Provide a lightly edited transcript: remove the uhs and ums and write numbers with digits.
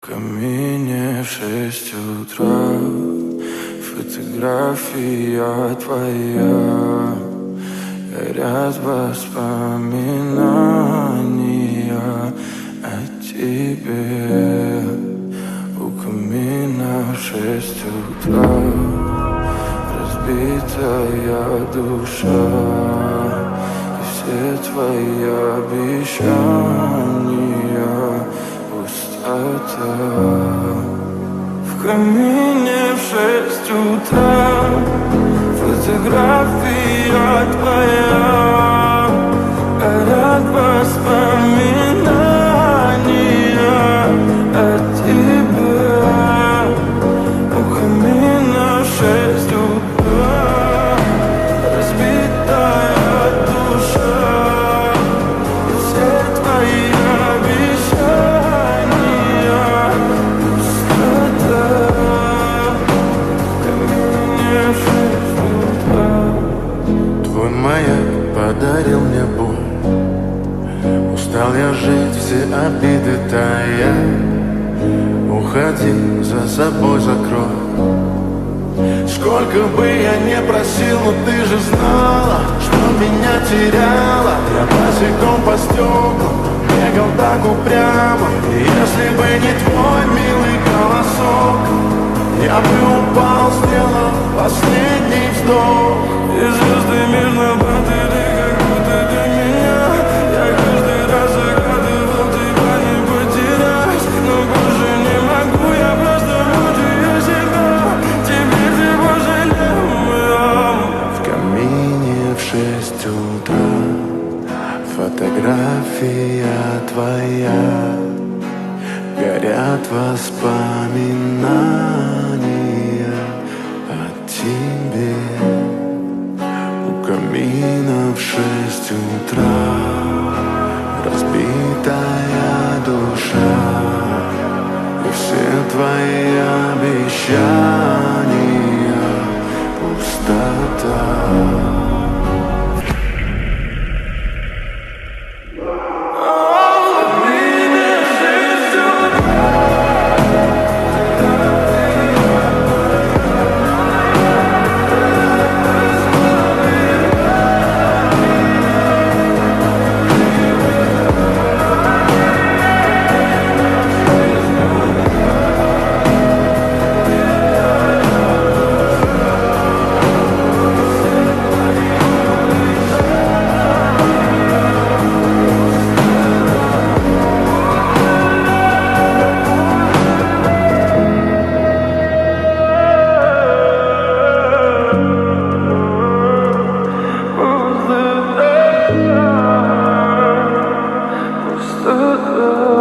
камине в 6 утра, фотография твоя, горят воспоминания о тебе. У камина в 6 утра, разбитая душа, и все твои обещания пустота. В камине в 6 утра, фотография твоя, горят воспоминания о тебе. У камина в 6 утра, разбитая душа, и все твои обещания пустота. В камине в 6 утра. Твой маяк подарил мне боль, устал я жить, все обиды тая. Уходи, за собой закрой. Сколько бы я не просил, но ты же знала, что меня теряла. Я босиком по стеклам бегал так упрямо, и если бы не твой милый голосок, я бы упал, сделав последний вздох. И звезды мирно падали, как будто для меня. Я каждый раз загадывал тебя не потерять, но больше не могу, я просто мучаю себя. Теперь ты пожалел. В камине в 6 утра, фотография твоя, горят воспоминания о тебе. У камина в 6 утра, разбитая душа, и все твои обещания пустота. Пустота.